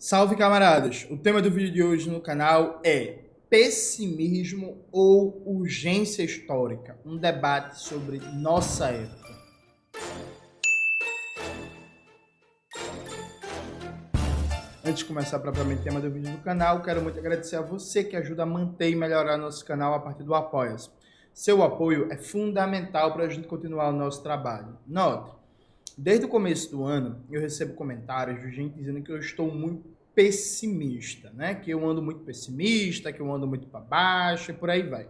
Salve, camaradas! O tema do vídeo de hoje no canal é pessimismo ou urgência histórica, um debate sobre nossa época. Antes de começar propriamente o tema do vídeo do canal, quero muito agradecer a você que ajuda a manter e melhorar nosso canal a partir do Apoia-se. Seu apoio é fundamental para a gente continuar o nosso trabalho. Note, desde o começo do ano, eu recebo comentários de gente dizendo que eu estou muito pessimista, né? Que eu ando muito pessimista, que eu ando muito para baixo e por aí vai.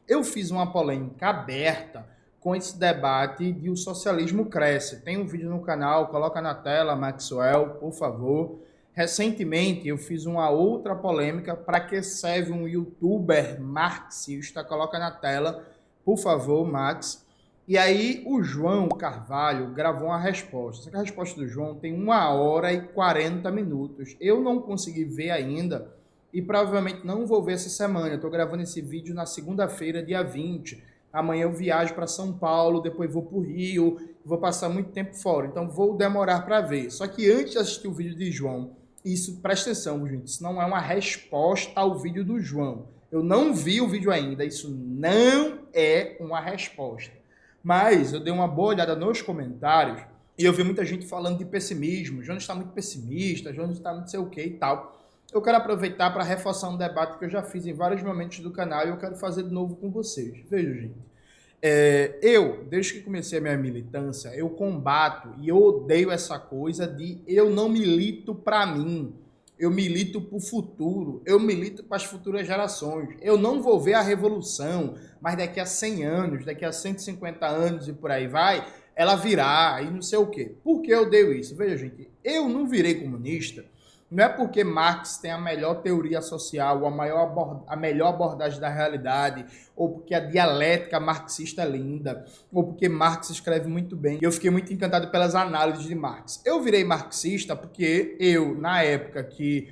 Eu fiz uma polêmica aberta com esse debate de o socialismo cresce. Tem um vídeo no canal, coloca na tela, Maxwell, por favor. Recentemente eu fiz uma outra polêmica para que serve um youtuber marxista, coloca na tela, por favor, Max. E aí o João Carvalho gravou uma resposta. Só que a resposta do João tem 1 hora e 40 minutos. Eu não consegui ver ainda e provavelmente não vou ver essa semana. Eu estou gravando esse vídeo na segunda-feira, dia 20. Amanhã eu viajo para São Paulo, depois vou para o Rio, vou passar muito tempo fora. Então vou demorar para ver. Só que antes de assistir o vídeo de João, isso, presta atenção, gente, isso não é uma resposta ao vídeo do João. Eu não vi o vídeo ainda, isso não é uma resposta. Mas eu dei uma boa olhada nos comentários e eu vi muita gente falando de pessimismo. João está muito pessimista, João está não sei o que e tal. Eu quero aproveitar para reforçar um debate que eu já fiz em vários momentos do canal e eu quero fazer de novo com vocês. Veja, gente. Desde que comecei a minha militância, eu combato e eu odeio essa coisa de eu não milito para mim, eu milito para o futuro, eu milito para as futuras gerações. Eu não vou ver a revolução, mas daqui a 100 anos, daqui a 150 anos e por aí vai, ela virá e não sei o quê. Por que eu odeio isso? Veja, gente, eu não virei comunista. Não é porque Marx tem a melhor teoria social, a melhor abordagem da realidade, ou porque a dialética marxista é linda, ou porque Marx escreve muito bem. Eu fiquei muito encantado pelas análises de Marx. Eu virei marxista porque eu, na época que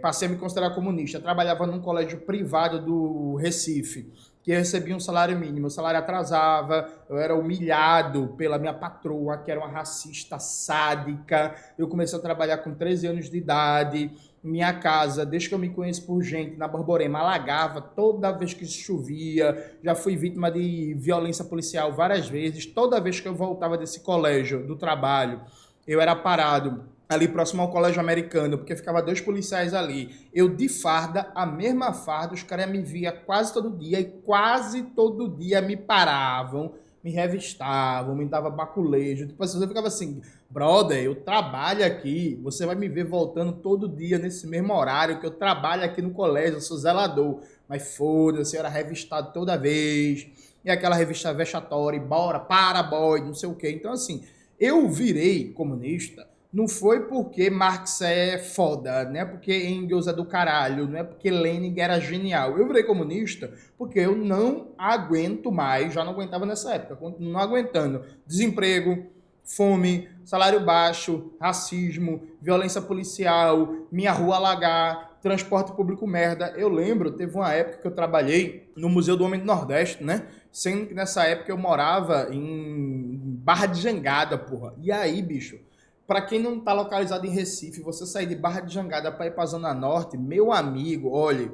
passei a me considerar comunista, trabalhava num colégio privado do Recife, que eu recebia um salário mínimo, o salário atrasava, eu era humilhado pela minha patroa, que era uma racista sádica. Eu comecei a trabalhar com 13 anos de idade. Minha casa, desde que eu me conheço por gente, na Borborema, alagava toda vez que chovia. Já fui vítima de violência policial várias vezes. Toda vez que eu voltava desse colégio, do trabalho, eu era parado ali próximo ao colégio americano, porque ficava dois policiais ali. Eu de farda, a mesma farda, os caras me via quase todo dia e quase todo dia me paravam, me revistavam, me davam baculejo. Tipo assim, eu ficava assim, brother, eu trabalho aqui, você vai me ver voltando todo dia nesse mesmo horário que eu trabalho aqui no colégio, eu sou zelador. Mas foda-se, eu era revistado toda vez, e aquela revista vexatória, bora, para, boy, não sei o quê. Então assim, eu virei comunista não foi porque Marx é foda, não é porque Engels é do caralho, não é porque Lenin era genial. Eu virei comunista porque eu não aguento mais, já não aguentava nessa época, continuo não aguentando. Desemprego, fome, salário baixo, racismo, violência policial, minha rua alagar, transporte público merda. Eu lembro, teve uma época que eu trabalhei no Museu do Homem do Nordeste, né? Sendo que nessa época eu morava em Barra de Jangada, porra. E aí, bicho, para quem não está localizado em Recife, você sair de Barra de Jangada para ir para a Zona Norte, meu amigo, olha,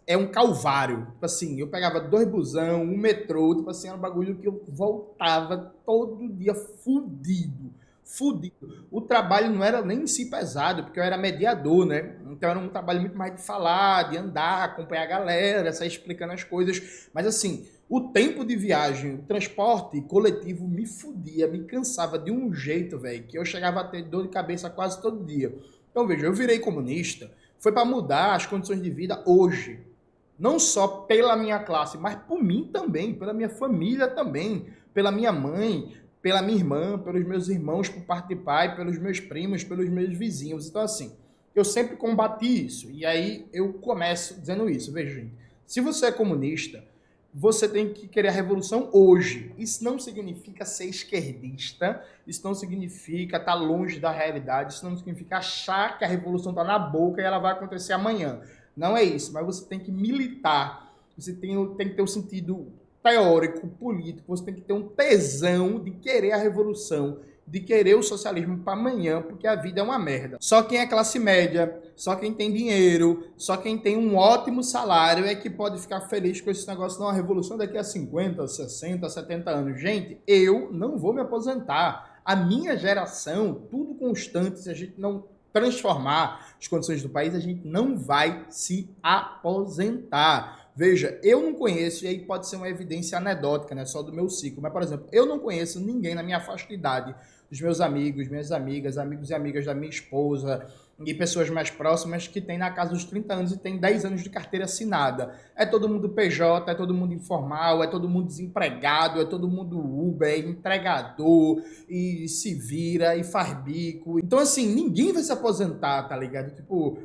é um calvário. Tipo assim, eu pegava 2 busão, um metrô, tipo assim, era um bagulho que eu voltava todo dia fudido. Fudido. O trabalho não era nem em si pesado, porque eu era mediador, né? Então era um trabalho muito mais de falar, de andar, acompanhar a galera, sair explicando as coisas. Mas assim, o tempo de viagem, o transporte coletivo me fudia, me cansava de um jeito, velho, que eu chegava a ter dor de cabeça quase todo dia. Então, veja, eu virei comunista, foi para mudar as condições de vida hoje. Não só pela minha classe, mas por mim também, pela minha família também, pela minha mãe, pela minha irmã, pelos meus irmãos por parte de pai, pelos meus primos, pelos meus vizinhos. Então, assim, eu sempre combati isso. E aí eu começo dizendo isso. Veja, gente, se você é comunista, você tem que querer a revolução hoje. Isso não significa ser esquerdista, isso não significa estar longe da realidade, isso não significa achar que a revolução está na boca e ela vai acontecer amanhã. Não é isso, mas você tem que militar, você tem que ter o sentido teórico, político, você tem que ter um tesão de querer a revolução de querer o socialismo para amanhã, porque a vida é uma merda. Só quem é classe média, só quem tem dinheiro, só quem tem um ótimo salário é que pode ficar feliz com esse negócio de uma revolução daqui a 50, 60, 70 anos. Gente, eu não vou me aposentar. A minha geração, tudo constante, se a gente não transformar as condições do país, a gente não vai se aposentar. Veja, eu não conheço, e aí pode ser uma evidência anedótica, né, só do meu ciclo, mas, por exemplo, eu não conheço ninguém na minha faixa de idade, dos meus amigos, minhas amigas, amigos e amigas da minha esposa, e pessoas mais próximas que tem na casa dos 30 anos e tem 10 anos de carteira assinada. É todo mundo PJ, é todo mundo informal, é todo mundo desempregado, é todo mundo Uber, é entregador, e se vira, e faz bico. Então, assim, ninguém vai se aposentar, tá ligado? Tipo,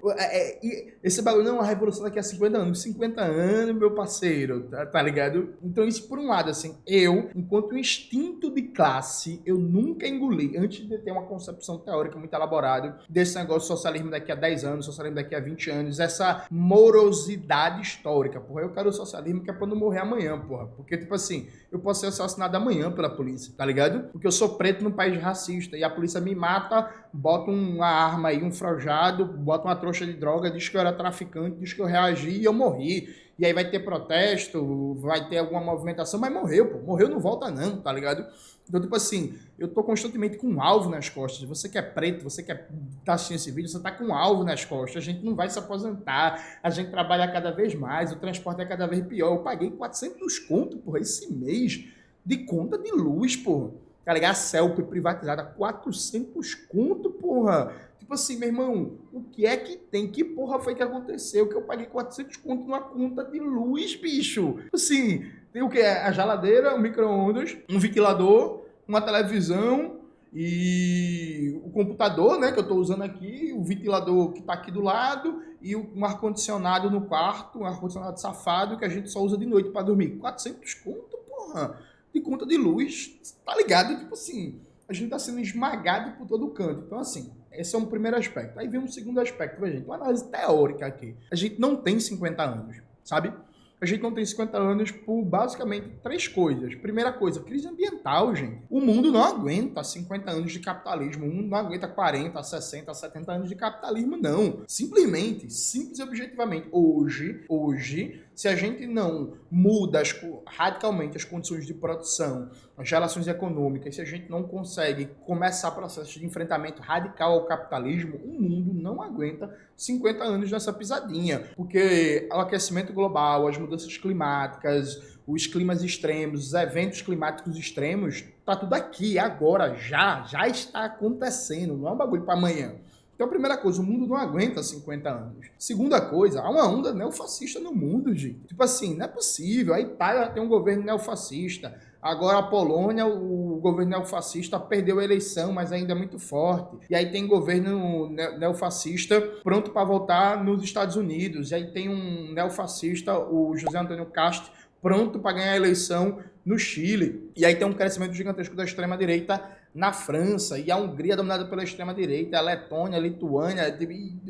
esse bagulho não é uma revolução daqui a 50 anos. 50 anos, meu parceiro, tá ligado? Então, isso por um lado, assim, eu, enquanto instinto de classe, eu nunca engoli, antes de ter uma concepção teórica muito elaborada desse negócio socialismo daqui a 10 anos, socialismo daqui a 20 anos, essa morosidade histórica, porra. Eu quero o socialismo que é pra não morrer amanhã, porra. Porque, tipo assim, eu posso ser assassinado amanhã pela polícia, tá ligado? Porque eu sou preto num país racista e a polícia me mata, bota uma arma aí, um frojado, bota uma trouxa de droga, diz que eu era traficante, diz que eu reagi e eu morri. E aí vai ter protesto, vai ter alguma movimentação, mas morreu, pô. Morreu não volta não, tá ligado? Então, tipo assim, eu tô constantemente com um alvo nas costas. Você que é preto, você que tá assistindo esse vídeo, você tá com um alvo nas costas. A gente não vai se aposentar, a gente trabalha cada vez mais, o transporte é cada vez pior. Eu paguei 400 conto, porra, esse mês de conta de luz, porra. Tá ligado? A Celp privatizada, 400 conto, porra. Tipo assim, meu irmão, o que é que tem? Que porra foi que aconteceu? Que eu paguei 400 conto numa conta de luz, bicho. Tipo assim, tem o que? A geladeira, o micro-ondas, um ventilador, uma televisão e o computador, né, que eu tô usando aqui, o ventilador que tá aqui do lado e um ar-condicionado no quarto, um ar-condicionado safado que a gente só usa de noite para dormir. 400 conto, porra, de conta de luz, tá ligado? Tipo assim, a gente tá sendo esmagado por todo canto. Então, assim, esse é um primeiro aspecto. Aí vem um segundo aspecto, gente, uma análise teórica aqui. A gente não tem 50 anos, sabe? A gente não tem 50 anos por basicamente 3 coisas. Primeira coisa, crise ambiental, gente. O mundo não aguenta 50 anos de capitalismo. O mundo não aguenta 40, 60, 70 anos de capitalismo, não. Simplesmente, simples e objetivamente, hoje, se a gente não muda radicalmente as condições de produção, as relações econômicas, se a gente não consegue começar processos de enfrentamento radical ao capitalismo, o mundo não aguenta 50 anos nessa pisadinha. Porque o aquecimento global, as mudanças climáticas, os climas extremos, os eventos climáticos extremos, tá tudo aqui, agora, já está acontecendo, não é um bagulho para amanhã. Então, a primeira coisa, o mundo não aguenta 50 anos. Segunda coisa, há uma onda neofascista no mundo, gente. Tipo assim, não é possível. A Itália tem um governo neofascista. Agora a Polônia, o governo neofascista perdeu a eleição, mas ainda é muito forte. E aí tem governo neofascista pronto para voltar nos Estados Unidos. E aí tem um neofascista, o José Antônio Castro, pronto para ganhar a eleição no Chile. E aí tem um crescimento gigantesco da extrema-direita na França, e a Hungria dominada pela extrema-direita, a Letônia, a Lituânia,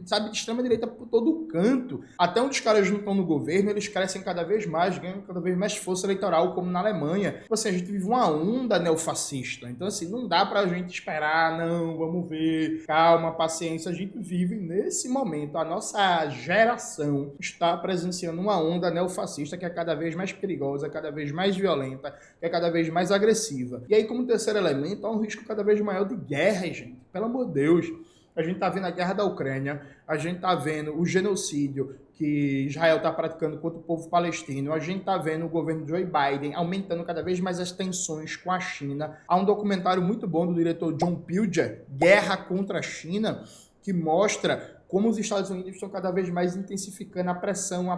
sabe, de extrema-direita por todo canto. Até onde os caras não estão no governo, eles crescem cada vez mais, ganham cada vez mais força eleitoral, como na Alemanha. Tipo assim, a gente vive uma onda neofascista. Então, assim, não dá pra gente esperar, não, vamos ver, calma, paciência. A gente vive nesse momento. A nossa geração está presenciando uma onda neofascista que é cada vez mais perigosa, cada vez mais violenta, que é cada vez mais agressiva. E aí, como terceiro elemento, há um risco cada vez maior de guerra, gente. Pelo amor de Deus. A gente tá vendo a guerra da Ucrânia, a gente tá vendo o genocídio que Israel está praticando contra o povo palestino, a gente tá vendo o governo Joe Biden aumentando cada vez mais as tensões com a China. Há um documentário muito bom do diretor John Pilger, Guerra contra a China, que mostra como os Estados Unidos estão cada vez mais intensificando a pressão,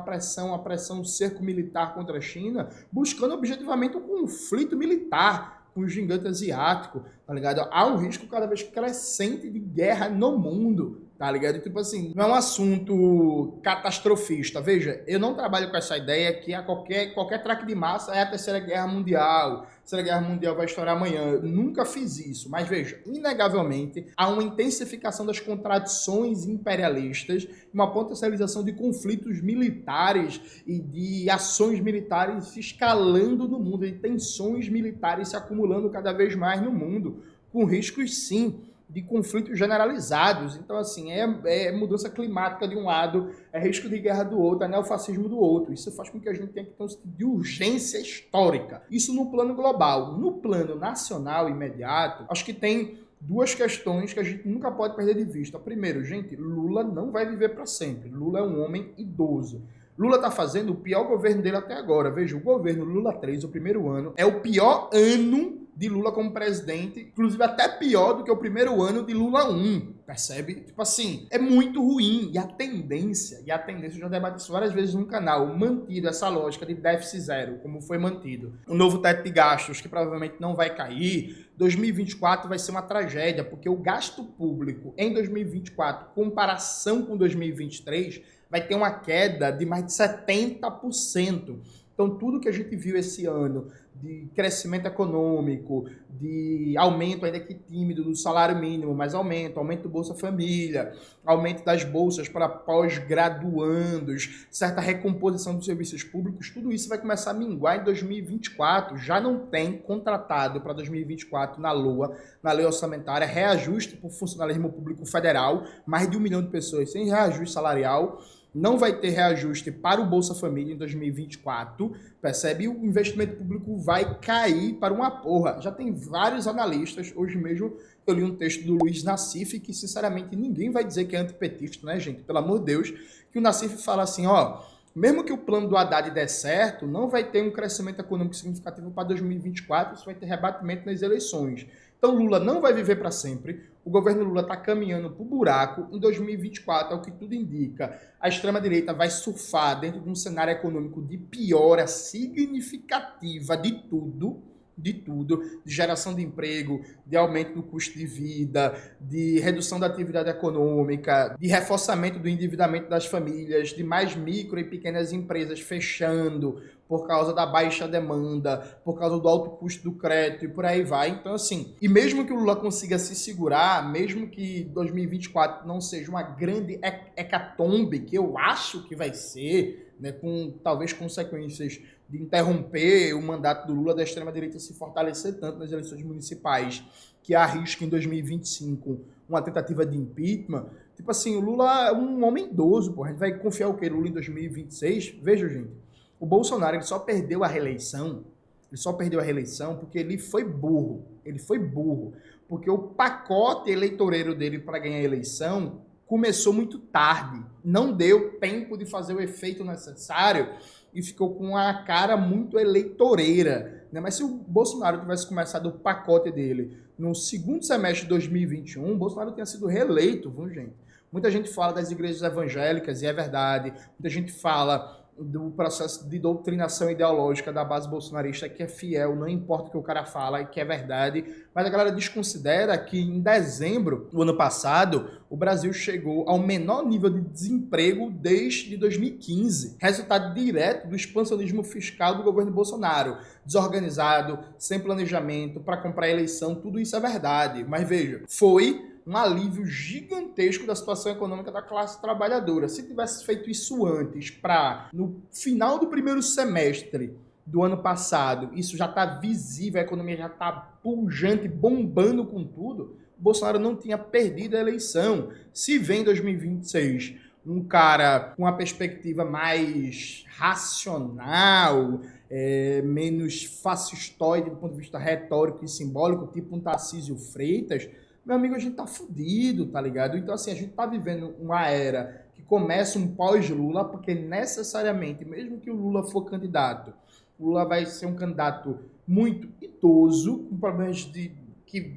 o cerco militar contra a China, buscando objetivamente um conflito militar com o gigante asiático, tá ligado? Há um risco cada vez crescente de guerra no mundo, tá ligado? Tipo assim, não é um assunto catastrofista. Veja, eu não trabalho com essa ideia que a qualquer traque de massa é a Terceira Guerra Mundial. A Terceira Guerra Mundial vai estourar amanhã. Eu nunca fiz isso. Mas veja, inegavelmente, há uma intensificação das contradições imperialistas, uma potencialização de conflitos militares e de ações militares se escalando no mundo, e tensões militares se acumulando cada vez mais no mundo. com riscos, sim, de conflitos generalizados. Então, assim, é mudança climática de um lado, é risco de guerra do outro, é neofascismo do outro. Isso faz com que a gente tenha que ter um sentido de urgência histórica. Isso no plano global. No plano nacional, imediato, acho que tem duas questões que a gente nunca pode perder de vista. Primeiro, gente, Lula não vai viver para sempre. Lula é um homem idoso. Lula está fazendo o pior governo dele até agora. Veja, o governo Lula 3, o primeiro ano, é o pior ano de Lula como presidente, inclusive até pior do que o primeiro ano de Lula 1, percebe? Tipo assim, é muito ruim. E a tendência, eu já debati isso várias vezes no canal, mantido essa lógica de déficit zero, como foi mantido. O novo teto de gastos, que provavelmente não vai cair, 2024 vai ser uma tragédia, porque o gasto público em 2024, comparação com 2023, vai ter uma queda de mais de 70%. Então, tudo que a gente viu esse ano de crescimento econômico, de aumento ainda que tímido do salário mínimo, mas aumento do Bolsa Família, aumento das bolsas para pós-graduandos, certa recomposição dos serviços públicos, tudo isso vai começar a minguar em 2024. Já não tem contratado para 2024 na LOA, na lei orçamentária, reajuste para o funcionalismo público federal, mais de 1 milhão de pessoas sem reajuste salarial. Não vai ter reajuste para o Bolsa Família em 2024, percebe? O investimento público vai cair para uma porra. Já tem vários analistas, hoje mesmo eu li um texto do Luiz Nassif, que sinceramente ninguém vai dizer que é antipetista, né, gente? Pelo amor de Deus, que o Nassif fala assim, ó, mesmo que o plano do Haddad dê certo, não vai ter um crescimento econômico significativo para 2024, isso vai ter rebatimento nas eleições. Então Lula não vai viver para sempre, o governo Lula está caminhando para o buraco. Em 2024, é o que tudo indica, a extrema-direita vai surfar dentro de um cenário econômico de piora significativa de geração de emprego, de aumento do custo de vida, de redução da atividade econômica, de reforçamento do endividamento das famílias, de mais micro e pequenas empresas fechando por causa da baixa demanda, por causa do alto custo do crédito e por aí vai. Então, assim, e mesmo que o Lula consiga se segurar, mesmo que 2024 não seja uma grande hecatombe, que eu acho que vai ser, né, com talvez consequências de interromper o mandato do Lula, da extrema-direita se fortalecer tanto nas eleições municipais, que arrisca em 2025 uma tentativa de impeachment. Tipo assim, o Lula é um homem idoso, pô. A gente vai confiar o quê? Lula em 2026? Veja, gente, o Bolsonaro ele só perdeu a reeleição porque ele foi burro. Porque o pacote eleitoreiro dele para ganhar a eleição começou muito tarde. Não deu tempo de fazer o efeito necessário e ficou com a cara muito eleitoreira, né? Mas se o Bolsonaro tivesse começado o pacote dele no segundo semestre de 2021, o Bolsonaro tinha sido reeleito, viu, gente? Muita gente fala das igrejas evangélicas, e é verdade. Muita gente fala do processo de doutrinação ideológica da base bolsonarista, que é fiel, não importa o que o cara fala, que é verdade, mas a galera desconsidera que em dezembro do ano passado, o Brasil chegou ao menor nível de desemprego desde 2015, resultado direto do expansionismo fiscal do governo Bolsonaro, desorganizado, sem planejamento, para comprar eleição, tudo isso é verdade, mas veja, foi um alívio gigantesco da situação econômica da classe trabalhadora. Se tivesse feito isso antes, no final do primeiro semestre do ano passado, isso já está visível, a economia já está pujante, bombando com tudo, Bolsonaro não tinha perdido a eleição. Se vem em 2026 um cara com uma perspectiva mais racional, menos fascistoide do ponto de vista retórico e simbólico, tipo um Tarcísio Freitas, meu amigo, a gente tá fudido, tá ligado? Então, assim, a gente tá vivendo uma era que começa um pós-Lula, porque necessariamente, mesmo que o Lula for candidato, o Lula vai ser um candidato muito idoso, com problemas de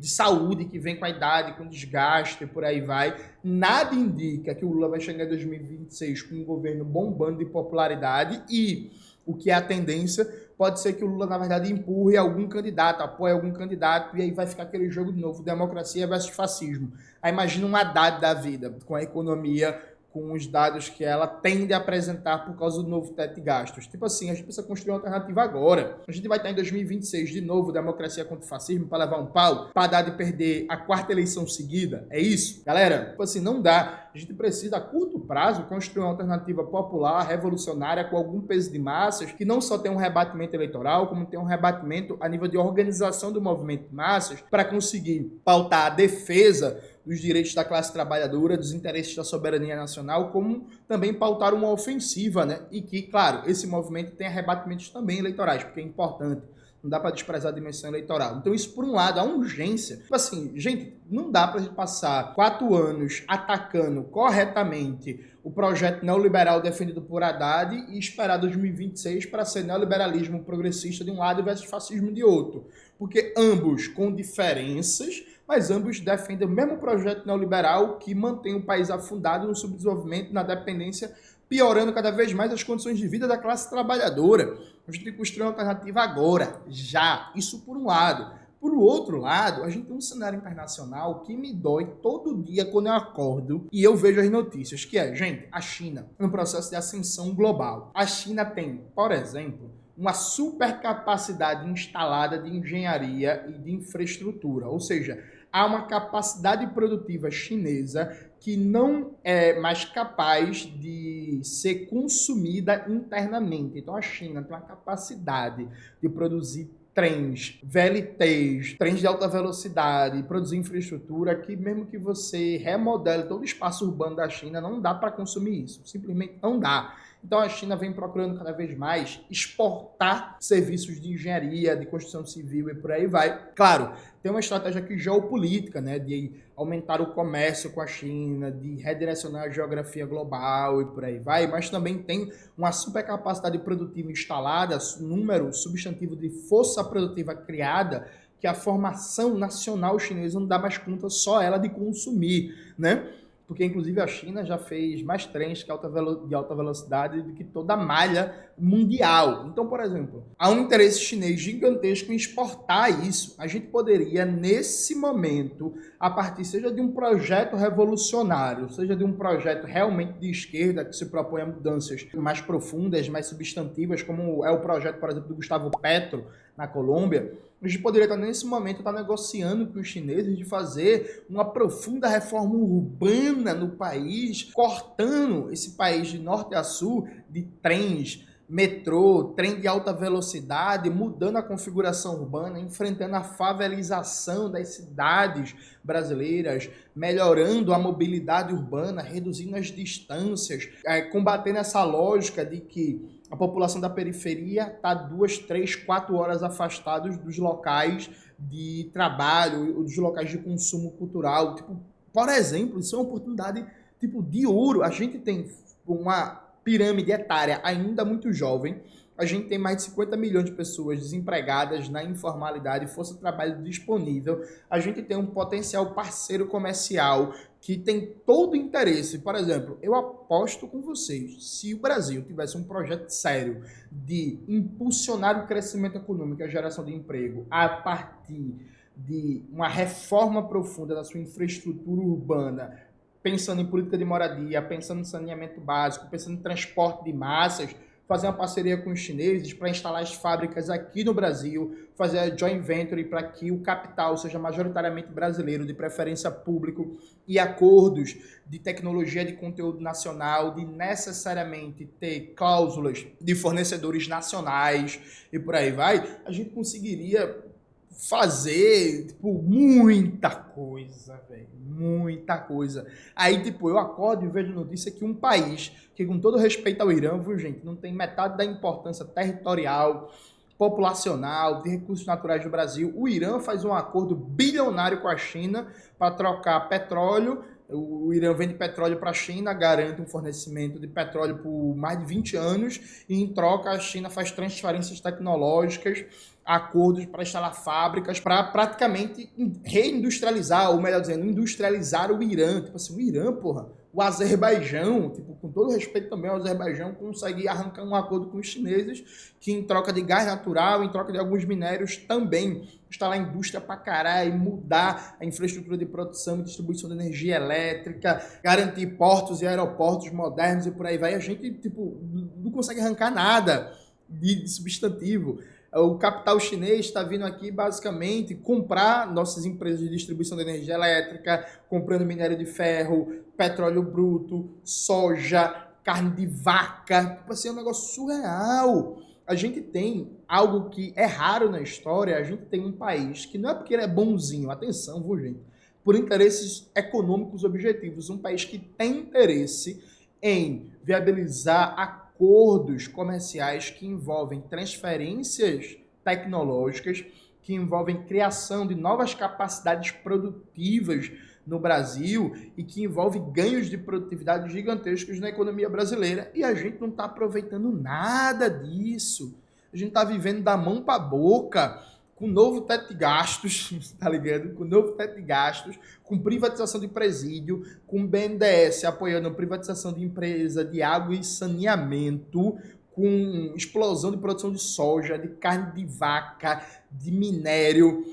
saúde que vem com a idade, com desgaste, e por aí vai. Nada indica que o Lula vai chegar em 2026 com um governo bombando de popularidade e o que é a tendência, pode ser que o Lula, na verdade, empurre algum candidato, apoie algum candidato, e aí vai ficar aquele jogo de novo, democracia versus fascismo. Aí imagina um Haddad da vida, com a economia com os dados que ela tende a apresentar por causa do novo teto de gastos. Tipo assim, a gente precisa construir uma alternativa agora. A gente vai estar em 2026 de novo, democracia contra o fascismo, para levar um pau, para dar de perder a quarta eleição seguida. É isso? Galera, tipo assim, não dá. A gente precisa, a curto prazo, construir uma alternativa popular, revolucionária, com algum peso de massas, que não só tem um rebatimento eleitoral, como tem um rebatimento a nível de organização do movimento de massas, para conseguir pautar a defesa dos direitos da classe trabalhadora, dos interesses da soberania nacional, como também pautar uma ofensiva, né? E que, claro, esse movimento tem rebatimentos também eleitorais, porque é importante. Não dá para desprezar a dimensão eleitoral. Então, isso, por um lado, a urgência. Tipo assim, gente, não dá para a gente passar 4 anos atacando corretamente o projeto neoliberal defendido por Haddad e esperar 2026 para ser neoliberalismo progressista de um lado versus fascismo de outro. Porque ambos com diferenças, mas ambos defendem o mesmo projeto neoliberal que mantém o país afundado no subdesenvolvimento, na dependência, piorando cada vez mais as condições de vida da classe trabalhadora. A gente tem que construir uma alternativa agora, já. Isso por um lado. Por outro lado, a gente tem um cenário internacional que me dói todo dia quando eu acordo e eu vejo as notícias, que é, gente, a China no processo de ascensão global. A China tem, por exemplo, uma supercapacidade instalada de engenharia e de infraestrutura, ou seja, há uma capacidade produtiva chinesa que não é mais capaz de ser consumida internamente. Então a China tem uma capacidade de produzir trens, VLTs, trens de alta velocidade, produzir infraestrutura que mesmo que você remodele todo o espaço urbano da China, não dá para consumir isso. Simplesmente não dá. Então a China vem procurando cada vez mais exportar serviços de engenharia, de construção civil e por aí vai. Claro, tem uma estratégia aqui geopolítica, né, de aumentar o comércio com a China, de redirecionar a geografia global e por aí vai, mas também tem uma supercapacidade produtiva instalada, número substantivo de força produtiva criada, que a formação nacional chinesa não dá mais conta só ela de consumir, né? Porque, inclusive, a China já fez mais trens de alta velocidade do que toda a malha mundial. Então, por exemplo, há um interesse chinês gigantesco em exportar isso. A gente poderia, nesse momento, a partir seja de um projeto revolucionário, seja de um projeto realmente de esquerda, que se propõe a mudanças mais profundas, mais substantivas, como é o projeto, por exemplo, do Gustavo Petro, na Colômbia, a gente poderia estar nesse momento negociando com os chineses de fazer uma profunda reforma urbana no país, cortando esse país de norte a sul de trens, metrô, trem de alta velocidade, mudando a configuração urbana, enfrentando a favelização das cidades brasileiras, melhorando a mobilidade urbana, reduzindo as distâncias, combatendo essa lógica de que a população da periferia está 2, 3, 4 horas afastados dos locais de trabalho, dos locais de consumo cultural. Tipo, por exemplo, isso é uma oportunidade tipo, de ouro. A gente tem uma pirâmide etária ainda muito jovem. A gente tem mais de 50 milhões de pessoas desempregadas na informalidade, força de trabalho disponível. A gente tem um potencial parceiro comercial que tem todo o interesse. Por exemplo, eu aposto com vocês, se o Brasil tivesse um projeto sério de impulsionar o crescimento econômico e a geração de emprego a partir de uma reforma profunda da sua infraestrutura urbana, pensando em política de moradia, pensando em saneamento básico, pensando em transporte de massas, fazer uma parceria com os chineses para instalar as fábricas aqui no Brasil, fazer a joint venture para que o capital seja majoritariamente brasileiro, de preferência público, e acordos de tecnologia de conteúdo nacional, de necessariamente ter cláusulas de fornecedores nacionais e por aí vai, a gente conseguiria fazer, tipo, muita coisa, velho. Muita coisa. Aí, tipo, eu acordo e vejo notícia que um país que, com todo respeito ao Irã, viu, gente, não tem metade da importância territorial, populacional, de recursos naturais do Brasil. O Irã faz um acordo bilionário com a China para trocar petróleo. O Irã vende petróleo para a China, garante um fornecimento de petróleo por mais de 20 anos e, em troca, a China faz transferências tecnológicas, acordos para instalar fábricas, para praticamente reindustrializar, ou melhor dizendo, industrializar o Irã. Tipo assim, o Irã, porra, O Azerbaijão, tipo, com todo respeito também ao Azerbaijão, consegue arrancar um acordo com os chineses que em troca de gás natural, em troca de alguns minérios também instalar indústria pra caralho, mudar a infraestrutura de produção e distribuição de energia elétrica, garantir portos e aeroportos modernos e por aí vai. A gente, tipo, não consegue arrancar nada de substantivo. O capital chinês está vindo aqui basicamente comprar nossas empresas de distribuição de energia elétrica, comprando minério de ferro, petróleo bruto, soja, carne de vaca. Tipo assim, é um negócio surreal. A gente tem algo que é raro na história, a gente tem um país que não é porque ele é bonzinho, atenção, viu, gente? Por interesses econômicos objetivos, um país que tem interesse em viabilizar acordos comerciais que envolvem transferências tecnológicas, que envolvem criação de novas capacidades produtivas no Brasil e que envolve ganhos de produtividade gigantescos na economia brasileira. E a gente não está aproveitando nada disso. A gente está vivendo da mão para a boca, com novo teto de gastos, tá ligado? Com novo teto de gastos, com privatização de presídio, com BNDES apoiando a privatização de empresa de água e saneamento, com explosão de produção de soja, de carne de vaca, de minério,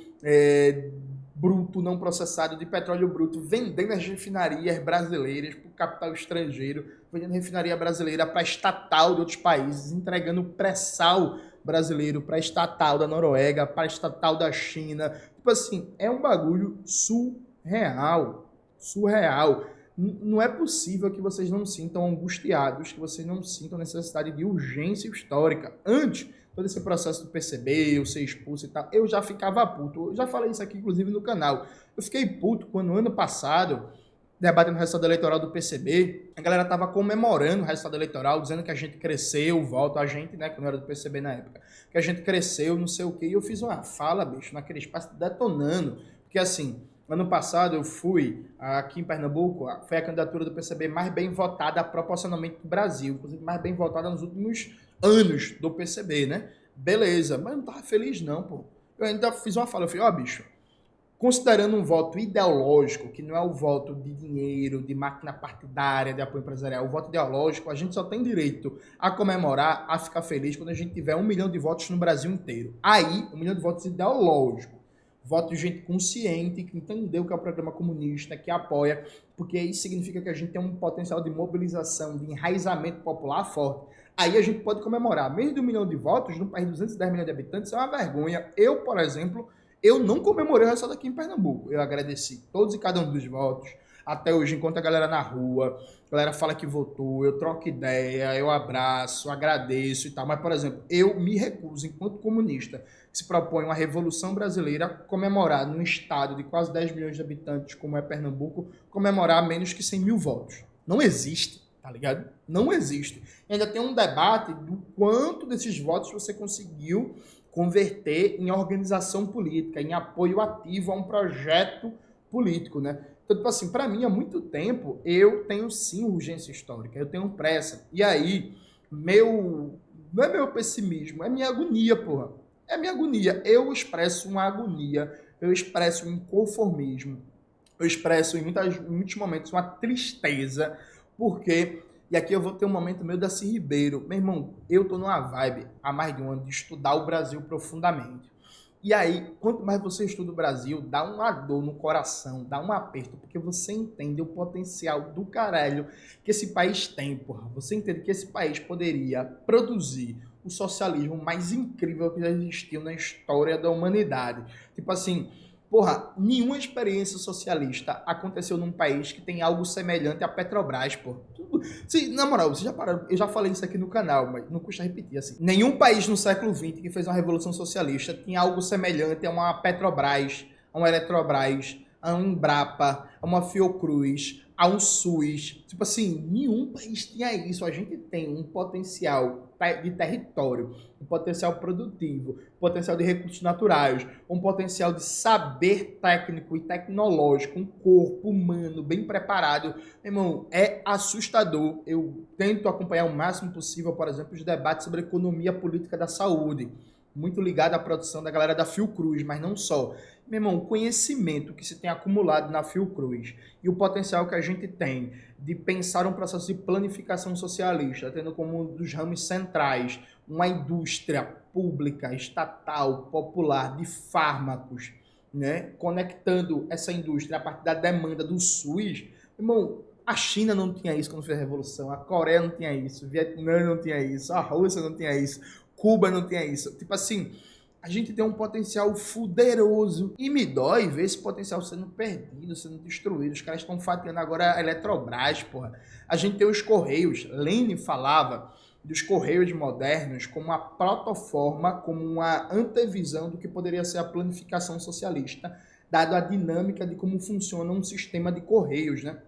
bruto não processado, de petróleo bruto, vendendo as refinarias brasileiras para o capital estrangeiro, vendendo refinaria brasileira para estatal de outros países, entregando pré-sal brasileiro para estatal da Noruega, para estatal da China. Tipo assim, é um bagulho surreal. Surreal. Não é possível que vocês não sintam angustiados, que vocês não sintam necessidade de urgência histórica. Antes, todo esse processo do PCB, eu ser expulso e tal, eu já ficava puto. Eu já falei isso aqui, inclusive, no canal. Eu fiquei puto quando, ano passado, debatendo o resultado eleitoral do PCB, a galera tava comemorando o resultado eleitoral, dizendo que a gente cresceu o voto, a gente, né, que não era do PCB na época, que a gente cresceu, não sei o quê, e eu fiz uma fala, bicho, naquele espaço detonando, porque assim, ano passado eu fui, aqui em Pernambuco, foi a candidatura do PCB mais bem votada proporcionalmente do Brasil, inclusive mais bem votada nos últimos anos do PCB, né? Beleza, mas eu não tava feliz não, pô. Eu ainda fiz uma fala, eu falei, ó, bicho, considerando um voto ideológico, que não é o voto de dinheiro, de máquina partidária, de apoio empresarial, o voto ideológico, a gente só tem direito a comemorar, a ficar feliz quando a gente tiver 1 milhão de votos no Brasil inteiro. Aí, 1 milhão de votos ideológico. Voto de gente consciente, que entendeu que é o programa comunista, que apoia, porque isso significa que a gente tem um potencial de mobilização, de enraizamento popular forte. Aí a gente pode comemorar. Menos de 1 milhão de votos, num país de 210 milhões de habitantes, é uma vergonha. Eu, por exemplo, eu não comemorei o resultado aqui em Pernambuco. Eu agradeci todos e cada um dos votos. Até hoje, enquanto a galera na rua, a galera fala que votou, eu troco ideia, eu abraço, agradeço e tal. Mas, por exemplo, eu me recuso, enquanto comunista, que se propõe uma revolução brasileira, comemorar num estado de quase 10 milhões de habitantes, como é Pernambuco, comemorar menos que 100 mil votos. Não existe, tá ligado? Não existe. E ainda tem um debate do quanto desses votos você conseguiu converter em organização política, em apoio ativo a um projeto político, né? Então, tipo assim, para mim, há muito tempo, eu tenho sim urgência histórica, eu tenho pressa. E aí, não é meu pessimismo, é minha agonia, porra. É minha agonia. Eu expresso uma agonia, eu expresso um inconformismo, eu expresso em muitos momentos uma tristeza, porque, e aqui eu vou ter um momento meu da Darcy Ribeiro, meu irmão, eu tô numa vibe há mais de um ano de estudar o Brasil profundamente. E aí, quanto mais você estuda o Brasil, dá uma dor no coração, dá um aperto, porque você entende o potencial do caralho que esse país tem, porra. Você entende que esse país poderia produzir o socialismo mais incrível que já existiu na história da humanidade. Tipo assim, porra, nenhuma experiência socialista aconteceu num país que tem algo semelhante à Petrobras, porra. Sim, na moral, você já pararam, eu já falei isso aqui no canal, mas não custa repetir assim. Nenhum país no século XX que fez uma revolução socialista tinha algo semelhante a uma Petrobras, a uma Eletrobras, a um Embrapa, a uma Fiocruz, a um SUS. Tipo assim, nenhum país tinha isso. A gente tem um potencial de território, um potencial produtivo, um potencial de recursos naturais, um potencial de saber técnico e tecnológico, um corpo humano bem preparado. Meu irmão, é assustador. Eu tento acompanhar o máximo possível, por exemplo, os debates sobre economia política da saúde, muito ligado à produção da galera da Fiocruz, mas não só. Meu irmão, o conhecimento que se tem acumulado na Fiocruz e o potencial que a gente tem de pensar um processo de planificação socialista, tendo como um dos ramos centrais uma indústria pública, estatal, popular de fármacos, né, conectando essa indústria a partir da demanda do SUS, irmão, a China não tinha isso quando fez a Revolução, a Coreia não tinha isso, o Vietnã não tinha isso, a Rússia não tinha isso, Cuba não tinha isso. Tipo assim, a gente tem um potencial fuderoso e me dói ver esse potencial sendo perdido, sendo destruído. Os caras estão fatiando agora a Eletrobras, porra. A gente tem os Correios. Lenin falava dos Correios modernos como uma protoforma, como uma antevisão do que poderia ser a planificação socialista, dado a dinâmica de como funciona um sistema de Correios, né?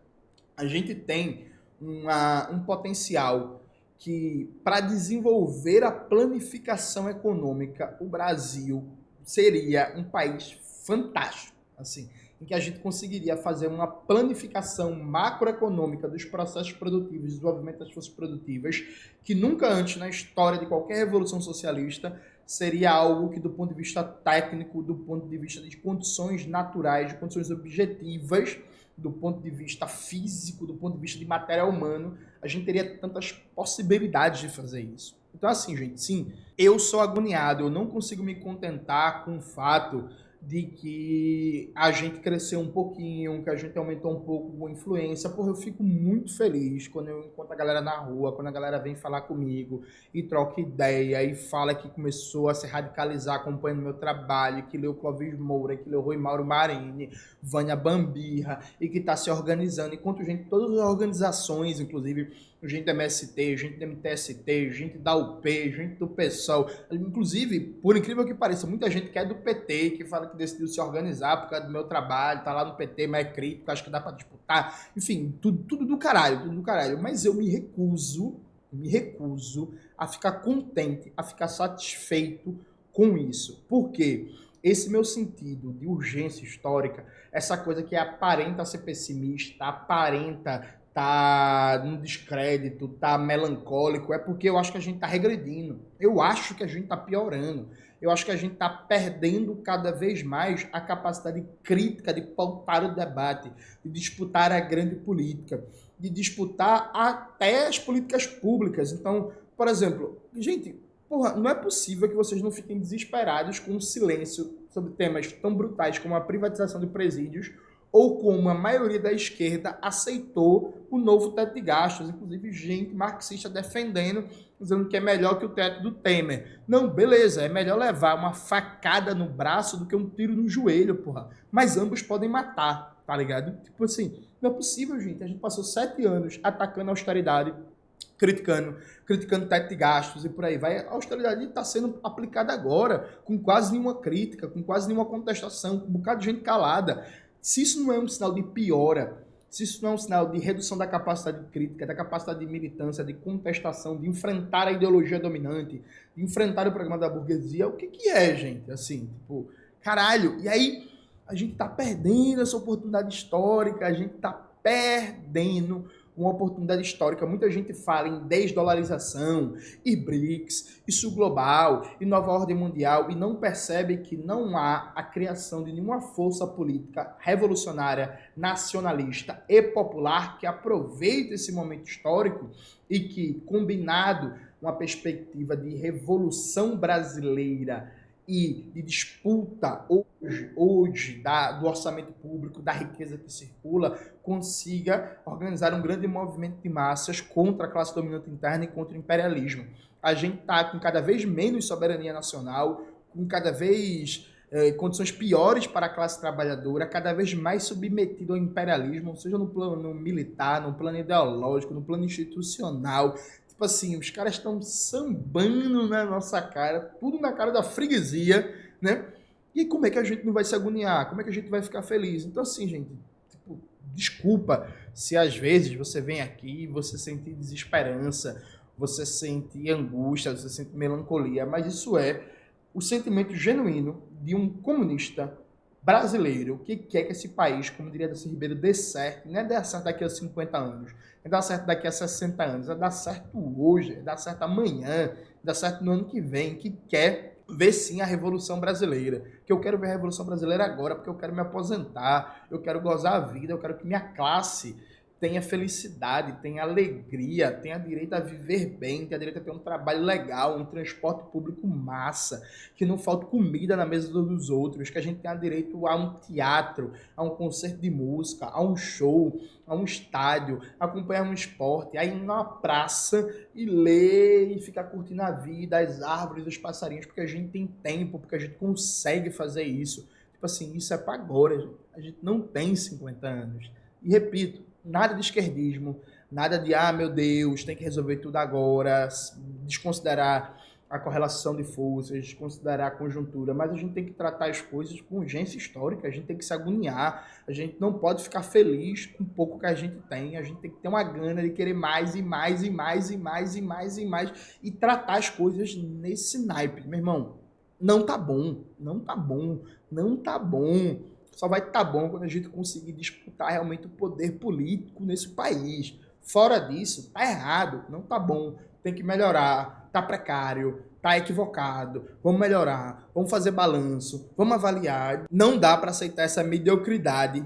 A gente tem um potencial que, para desenvolver a planificação econômica, o Brasil seria um país fantástico, assim, em que a gente conseguiria fazer uma planificação macroeconômica dos processos produtivos, desenvolvimento das forças produtivas, que nunca antes na história de qualquer revolução socialista seria algo que, do ponto de vista técnico, do ponto de vista de condições naturais, de condições objetivas, do ponto de vista físico, do ponto de vista de material humano, a gente teria tantas possibilidades de fazer isso. Então, assim, gente, sim, eu sou agoniado, eu não consigo me contentar com o fato de que a gente cresceu um pouquinho, que a gente aumentou um pouco a influência. Porra, eu fico muito feliz quando eu encontro a galera na rua, quando a galera vem falar comigo e troca ideia e fala que começou a se radicalizar acompanhando meu trabalho, que leu Clóvis Moura, que leu Rui Mauro Marini, Vânia Bambirra e que está se organizando. Enquanto gente, todas as organizações, inclusive gente do MST, gente do MTST, gente da UP, gente do PSOL. Inclusive, por incrível que pareça, muita gente que é do PT, que fala que decidiu se organizar por causa do meu trabalho, tá lá no PT, mas é crítico, acho que dá pra disputar. Enfim, tudo do caralho, tudo do caralho. Mas eu me recuso a ficar contente, a ficar satisfeito com isso. Por quê? Esse meu sentido de urgência histórica, essa coisa que aparenta ser pessimista, aparenta tá no descrédito, tá melancólico, é porque eu acho que a gente tá regredindo. Eu acho que a gente tá piorando. Eu acho que a gente tá perdendo cada vez mais a capacidade crítica de pautar o debate, de disputar a grande política, de disputar até as políticas públicas. Então, por exemplo, gente, porra, não é possível que vocês não fiquem desesperados com o silêncio sobre temas tão brutais como a privatização de presídios ou como a maioria da esquerda aceitou o novo teto de gastos, inclusive gente marxista defendendo, dizendo que é melhor que o teto do Temer. Não, beleza, é melhor levar uma facada no braço do que um tiro no joelho, porra. Mas ambos podem matar, tá ligado? Tipo assim, não é possível, gente. A gente passou 7 anos atacando a austeridade, criticando o teto de gastos e por aí vai. A austeridade está sendo aplicada agora, com quase nenhuma crítica, com quase nenhuma contestação, com um bocado de gente calada. Se isso não é um sinal de piora, se isso não é um sinal de redução da capacidade crítica, da capacidade de militância, de contestação, de enfrentar a ideologia dominante, de enfrentar o programa da burguesia, o que que é, gente? Assim, tipo, caralho. E aí, a gente tá perdendo essa oportunidade histórica, a gente tá perdendo uma oportunidade histórica. Muita gente fala em desdolarização, e BRICS, isso global, e nova ordem mundial, e não percebe que não há a criação de nenhuma força política revolucionária, nacionalista e popular que aproveite esse momento histórico e que, combinado com a perspectiva de revolução brasileira e de disputa hoje do orçamento público, da riqueza que circula, consiga organizar um grande movimento de massas contra a classe dominante interna e contra o imperialismo. A gente está com cada vez menos soberania nacional, com cada vez condições piores para a classe trabalhadora, cada vez mais submetido ao imperialismo, seja no plano militar, no plano ideológico, no plano institucional. Tipo assim, os caras estão sambando na nossa cara, tudo na cara da freguesia, né? E como é que a gente não vai se agoniar? Como é que a gente vai ficar feliz? Então, assim, gente, tipo, desculpa se às vezes você vem aqui e você sente desesperança, você sente angústia, você sente melancolia, mas isso é o sentimento genuíno de um comunista brasileiro que quer que esse país, como diria Darcy Ribeiro, dê certo. Não é dar certo daqui a 50 anos, é dar certo daqui a 60 anos, é dar certo hoje, é dar certo amanhã, é dar certo no ano que vem, que quer ver sim a Revolução Brasileira. Que eu quero ver a Revolução Brasileira agora, porque eu quero me aposentar, eu quero gozar a vida, eu quero que minha classe tenha felicidade, tenha alegria, tenha direito a viver bem, tenha direito a ter um trabalho legal, um transporte público massa, que não falte comida na mesa dos outros, que a gente tenha direito a um teatro, a um concerto de música, a um show, a um estádio, a acompanhar um esporte, a ir numa praça e ler e ficar curtindo a vida, as árvores, os passarinhos, porque a gente tem tempo, porque a gente consegue fazer isso. Tipo assim, isso é para agora, gente. A gente não tem 50 anos. E repito, nada de esquerdismo, nada de, ah, meu Deus, tem que resolver tudo agora, desconsiderar a correlação de forças, desconsiderar a conjuntura, mas a gente tem que tratar as coisas com urgência histórica, a gente tem que se agoniar, a gente não pode ficar feliz com o pouco que a gente tem que ter uma gana de querer mais e mais e mais e mais e mais e mais e tratar as coisas nesse naipe. Meu irmão, não tá bom, não tá bom, não tá bom. Só vai estar bom quando a gente conseguir disputar realmente o poder político nesse país. Fora disso, tá errado, não tá bom, tem que melhorar, tá precário, tá equivocado, vamos melhorar, vamos fazer balanço, vamos avaliar. Não dá para aceitar essa mediocridade,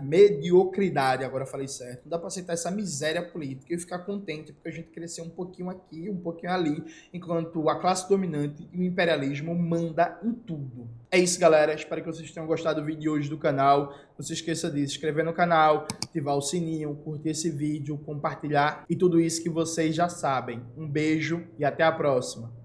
agora eu falei certo, não dá para aceitar essa miséria política e ficar contente porque a gente cresceu um pouquinho aqui, um pouquinho ali, enquanto a classe dominante e o imperialismo manda em tudo. É isso, galera. Espero que vocês tenham gostado do vídeo de hoje do canal. Não se esqueça de se inscrever no canal, ativar o sininho, curtir esse vídeo, compartilhar e tudo isso que vocês já sabem. Um beijo e até a próxima.